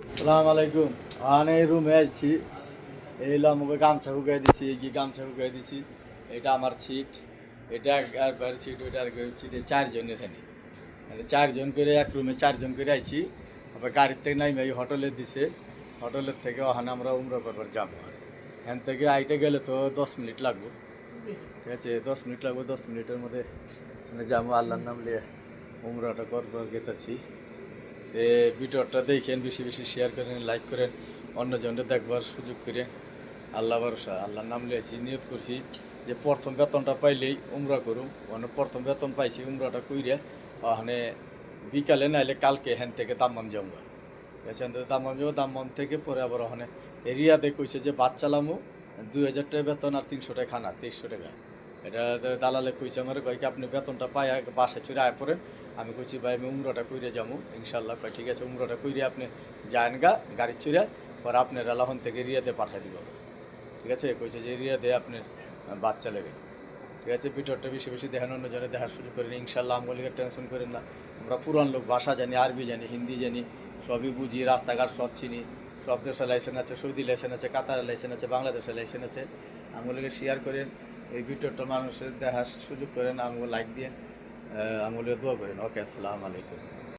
আসসালামু আলাইকুম। এই রুমে আছি। এই হলো আমাকে গামছা শুকাই দিছি, এই কি গামছা শুকাই দিছি। এটা আমার সিট, এটা একবার সিট, ওইটা আরেকবার সিটে চারজন এখানে। মানে চারজন করে এক রুমে চারজন করে আইছি। আবার গাড়ির থেকে নাইমে এই হোটেলে দিছে। হোটেলের থেকে ওখানে আমরা উমরা করবার যাবো। এখান থেকে আইতে গেলে তো 10 মিনিট লাগবে। ঠিক আছে, 10 মিনিট লাগবে। 10 মিনিটের মধ্যে মানে যাবো, আল্লাহর নাম নিয়ে উমরাটা করবার গেতেছি। ভিডিওটা দেখেন, বেশি বেশি শেয়ার করেন, লাইক করেন, অন্যজনকে দেখবার সুযোগ করে। আল্লাহ ভরসা, আল্লাহর নাম লিয়েছি, নিয়ত করছি যে প্রথম বেতনটা পাইলেই উমরা করুম। মানে প্রথম বেতন পাইছি, উমরাটা কইরে ওখানে বিকালে নাইলে কালকে হ্যান থেকে দাম্মাম যাবো। এখান থেকে দাম্মাম যাবো, দাম্মাম থেকে পরে আবার ওখানে এরিয়াতে কইছে যে বাদ চালামো, 2000 টাকা বেতন আর 300 টাকা খানা, 2300 টাকা। এটা দালালে কইছে আমার, কয় কি আপনি বেতনটা পাই বাসে চড়ে আয় পড়েন। আমি কইছি ভাই আমি উমরাটা কইরে যাবো ইনশাল্লাহ। কয় ঠিক আছে, উমরাটা কইরে আপনি যান গা গাড়ি চড়ে, পরে আপনার এলাহন থেকে রিয়াতে পাঠাই দিব। ঠিক আছে, কইছে যে রিয়াতে আপনার বাচ্চা লেগে। ঠিক আছে, ভিডিওটা বেশি বেশি দেখেন, অন্যজনে দেখার সুযোগ করেন ইনশাল্লাহ। আমগুলিকে টেনশন করেন না। আমরা পুরান লোক, ভাষা জানি, আরবি জানি, হিন্দি জানি, সবই বুঝি, রাস্তাঘাট সব চিনি। সব দেশের লাইসেন্স আছে, সৌদি লাইসেন্স আছে, কাতারের লাইসেন্স আছে, বাংলাদেশের লাইসেন্স আছে। আমগুলিকে শেয়ার করেন, এই ভিডিওটা মানুষের দেখার সুযোগ করেন, আমগুলো লাইক দিয়ে আমগুলিকে দোয়া করেন। ওকে, আসসালামু আলাইকুম।